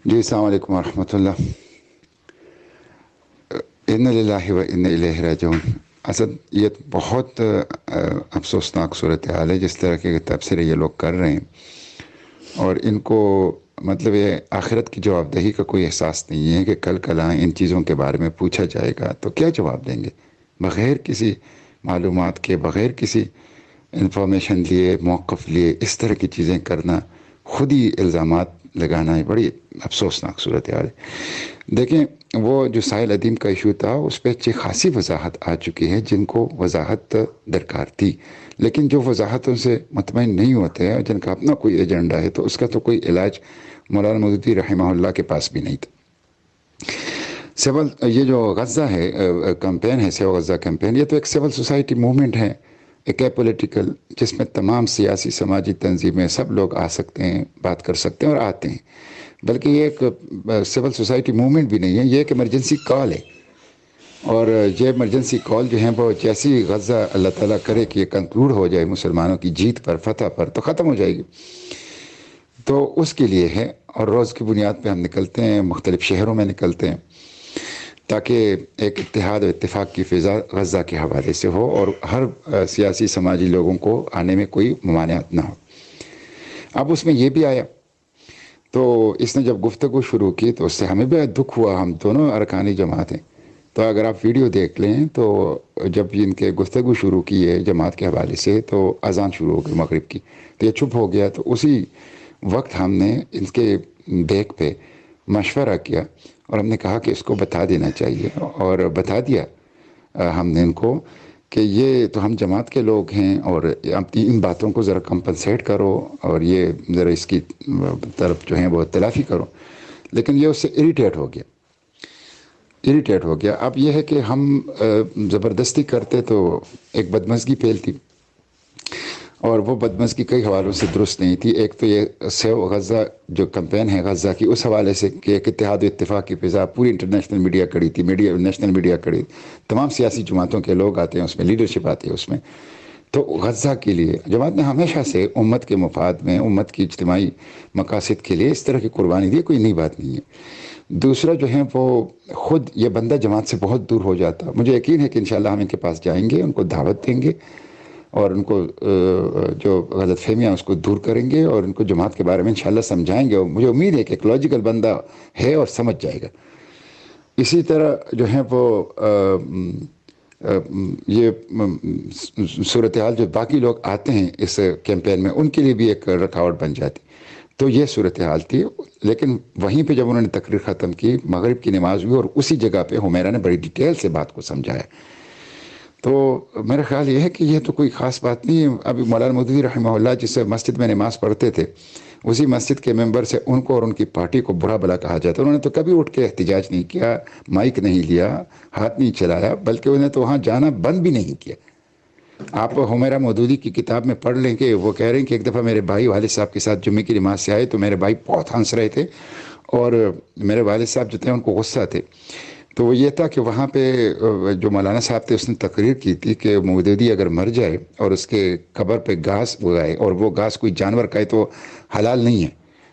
جی السلام علیکم ورحمۃ اللہ۔ ان للہ و ان الیہ راجعون۔ اسد یہ بہت افسوسناک صورتحال ہے جس طرح کے تبصرے یہ لوگ کر رہے ہیں، اور ان کو مطلب یہ آخرت کی جواب دہی کا کوئی احساس نہیں ہے کہ کل کل ان چیزوں کے بارے میں پوچھا جائے گا تو کیا جواب دیں گے، بغیر کسی معلومات کے، بغیر کسی انفارمیشن لیے، موقف لیے اس طرح کی چیزیں کرنا، خود ہی الزامات لگانا ہے، بڑی افسوسناک صورتحال ہے۔ دیکھیں، وہ جو ساحل عدیم کا ایشو تھا اس پہ اچھی خاصی وضاحت آ چکی ہے جن کو وضاحت درکار تھی، لیکن جو وضاحتوں سے مطمئن نہیں ہوتے ہیں، جن کا اپنا کوئی ایجنڈا ہے، تو اس کا تو کوئی علاج مولانا مودودی رحمہ اللہ کے پاس بھی نہیں تھا۔ یہ جو غزہ ہے کیمپین ہے، سیو غزہ کیمپین، یہ تو ایک سول سوسائٹی موومنٹ ہے، ایک ہے پولیٹیکل، جس میں تمام سیاسی سماجی تنظیمیں سب لوگ آ سکتے ہیں، بات کر سکتے ہیں اور آتے ہیں، بلکہ یہ ایک سول سوسائٹی موومنٹ بھی نہیں ہے، یہ ایک ایمرجنسی کال ہے، اور یہ ایمرجنسی کال جو ہیں وہ جیسی غزہ اللہ تعالیٰ کرے کہ یہ کنکلوڈ ہو جائے مسلمانوں کی جیت پر، فتح پر، تو ختم ہو جائے گی، تو اس کے لیے ہے، اور روز کی بنیاد پہ ہم نکلتے ہیں، مختلف شہروں میں نکلتے ہیں تاکہ ایک اتحاد و اتفاق کی فضا غزہ کے حوالے سے ہو اور ہر سیاسی سماجی لوگوں کو آنے میں کوئی ممانعت نہ ہو۔ اب اس میں یہ بھی آیا، تو اس نے جب گفتگو شروع کی تو اس سے ہمیں بھی دکھ ہوا، ہم دونوں ارکانی جماعت ہیں، تو اگر آپ ویڈیو دیکھ لیں تو جب ان کے گفتگو شروع کی ہے جماعت کے حوالے سے تو اذان شروع ہو گئی مغرب کی، تو یہ چپ ہو گیا، تو اسی وقت ہم نے ان کے بیک پہ مشورہ کیا اور ہم نے کہا کہ اس کو بتا دینا چاہیے، اور بتا دیا ہم نے ان کو کہ یہ تو ہم جماعت کے لوگ ہیں اور اپنی ان باتوں کو ذرا کمپنسیٹ کرو اور یہ ذرا اس کی طرف جو ہیں وہ تلافی کرو، لیکن یہ اس سے اریٹیٹ ہو گیا۔ اب یہ ہے کہ ہم زبردستی کرتے تو ایک بدمزگی پھیلتی، اور وہ بدمزگی کئی حوالوں سے درست نہیں تھی۔ ایک تو یہ سیو غزہ جو کمپین ہے غزہ کی، اس حوالے سے کہ ایک اتحاد و اتفاق کی فضا، پوری انٹرنیشنل میڈیا کڑی تھی، نیشنل میڈیا کڑی، تمام سیاسی جماعتوں کے لوگ آتے ہیں اس میں، لیڈرشپ آتی ہے اس میں، تو غزہ کے لیے جماعت نے ہمیشہ سے امت کے مفاد میں، امت کی اجتماعی مقاصد کے لیے اس طرح کی قربانی دی، کوئی نئی بات نہیں ہے۔ دوسرا جو ہے وہ خود یہ بندہ جماعت سے بہت دور ہو جاتا، مجھے یقین ہے کہ انشاءاللہ ہم ان کے پاس جائیں گے، ان کو دعوت دیں گے اور ان کو جو غلط فہمیاں اس کو دور کریں گے اور ان کو جماعت کے بارے میں انشاءاللہ سمجھائیں گے، اور مجھے امید ہے کہ ایک لاجیکل بندہ ہے اور سمجھ جائے گا۔ اسی طرح جو ہے وہ یہ صورتحال جو باقی لوگ آتے ہیں اس کیمپین میں ان کے لیے بھی ایک رکاوٹ بن جاتی، تو یہ صورتحال تھی۔ لیکن وہیں پہ جب انہوں نے تقریر ختم کی، مغرب کی نماز ہوئی، اور اسی جگہ پہ حمیرہ نے بڑی ڈیٹیل سے بات کو سمجھایا، تو میرا خیال یہ ہے کہ یہ تو کوئی خاص بات نہیں ہے۔ ابھی مولانا مودودی رحمہ اللہ جس مسجد میں نماز پڑھتے تھے، اسی مسجد کے ممبر سے ان کو اور ان کی پارٹی کو برا بلا کہا جاتا، انہوں نے تو کبھی اٹھ کے احتجاج نہیں کیا، مائک نہیں لیا، ہاتھ نہیں چلایا، بلکہ انہیں تو وہاں جانا بند بھی نہیں کیا۔ آپ حمیرہ مودودی کی کتاب میں پڑھ لیں کہ وہ کہہ رہے ہیں کہ ایک دفعہ میرے بھائی والد صاحب کے ساتھ جمعے کی نماز سے آئے تو میرے بھائی بہت ہنس رہے تھے، اور میرے والد صاحب جو تھے ان کو غصہ تھے، تو وہ یہ تھا کہ وہاں پہ جو مولانا صاحب تھے اس نے تقریر کی تھی کہ مودودی اگر مر جائے اور اس کے قبر پہ گھاس اگائے اور وہ گھاس کوئی جانور کھائے تو حلال نہیں ہے،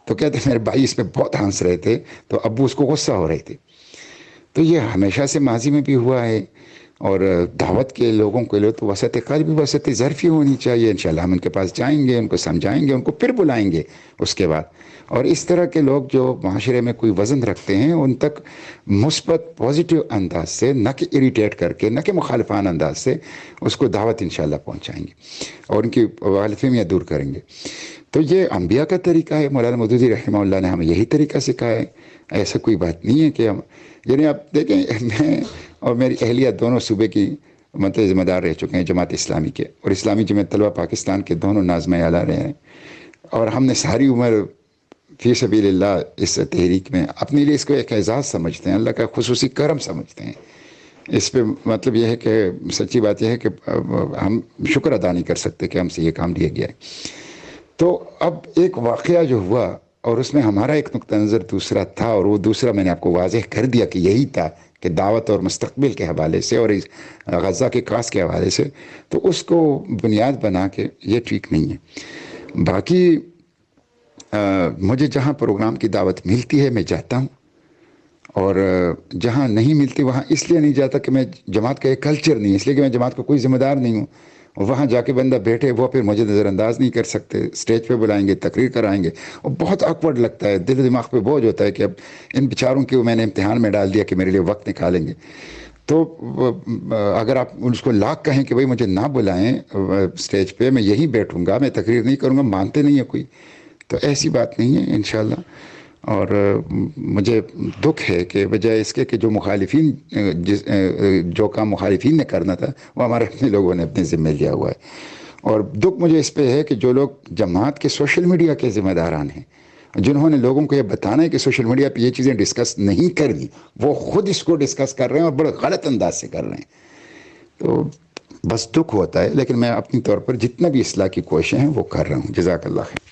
تو کہتے ہیں میرے بھائی اس میں بہت ہنس رہے تھے، تو ابو اس کو غصہ ہو رہے تھے۔ تو یہ ہمیشہ سے ماضی میں بھی ہوا ہے، اور دعوت کے لوگوں کے لیے تو وسعت قلبی، وسعت ظرفی ہونی چاہیے۔ انشاءاللہ ہم ان کے پاس جائیں گے، ان کو سمجھائیں گے، ان کو پھر بلائیں گے اس کے بعد، اور اس طرح کے لوگ جو معاشرے میں کوئی وزن رکھتے ہیں ان تک مثبت پازیٹیو انداز سے، نہ کہ اریٹیٹ کر کے، نہ کہ مخالفانہ انداز سے اس کو دعوت انشاءاللہ پہنچائیں گے اور ان کی غلط فہمیاں دور کریں گے۔ تو یہ انبیاء کا طریقہ ہے، مولانا مودودی رحمہ اللہ نے ہمیں یہی طریقہ سکھایا ہے، ایسا کوئی بات نہیں ہے کہ ہم، یعنی آپ دیکھیں میں اور میری اہلیہ دونوں صوبے کی مطلب ذمہ دار رہ چکے ہیں جماعت اسلامی کے، اور اسلامی جمعیت طلبہ پاکستان کے دونوں ناظم اعلیٰ رہے ہیں، اور ہم نے ساری عمر فی سبیل اللہ اس تحریک میں اپنے لیے اس کو ایک اعزاز سمجھتے ہیں، اللہ کا خصوصی کرم سمجھتے ہیں۔ اس پہ مطلب یہ ہے کہ سچی بات یہ ہے کہ ہم شکر ادا نہیں کر سکتے کہ ہم سے یہ کام لیا گیا ہے۔ تو اب ایک واقعہ جو ہوا اور اس میں ہمارا ایک نقطہ نظر دوسرا تھا، اور وہ دوسرا میں نے آپ کو واضح کر دیا کہ یہی تھا کہ دعوت اور مستقبل کے حوالے سے اور اس غزہ کے کاس کے حوالے سے، تو اس کو بنیاد بنا کے یہ ٹھیک نہیں ہے۔ باقی مجھے جہاں پروگرام کی دعوت ملتی ہے میں جاتا ہوں، اور جہاں نہیں ملتی وہاں اس لیے نہیں جاتا کہ میں جماعت کا ایک کلچر نہیں، اس لیے کہ میں جماعت کا کوئی ذمہ دار نہیں ہوں. وہاں جا کے بندہ بیٹھے، وہ پھر مجھے نظر انداز نہیں کر سکتے، اسٹیج پہ بلائیں گے، تقریر کرائیں گے، اور بہت آکورڈ لگتا ہے، دل و دماغ پہ بوجھ ہوتا ہے کہ اب ان بیچاروں کو میں نے امتحان میں ڈال دیا کہ میرے لیے وقت نکالیں گے. تو اگر آپ اس کو لاکھ کہیں کہ بھائی مجھے نہ بلائیں اسٹیج پہ، میں یہیں بیٹھوں گا، میں تقریر نہیں کروں گا، مانتے نہیں ہے کوئی. تو ایسی بات نہیں ہے انشاءاللہ. اور مجھے دکھ ہے کہ بجائے اس کے کہ جو مخالفین جو کام مخالفین نے کرنا تھا وہ ہمارے اپنے لوگوں نے اپنے ذمہ لیا ہوا ہے. اور دکھ مجھے اس پہ ہے کہ جو لوگ جماعت کے سوشل میڈیا کے ذمہ داران ہیں، جنہوں نے لوگوں کو یہ بتانا ہے کہ سوشل میڈیا پہ یہ چیزیں ڈسکس نہیں کرنی، وہ خود اس کو ڈسکس کر رہے ہیں اور بڑے غلط انداز سے کر رہے ہیں. تو بس دکھ ہوتا ہے، لیکن میں اپنی طور پر جتنا بھی اصلاح کی کوششیں ہیں وہ کر رہا ہوں. جزاک اللہ خیر.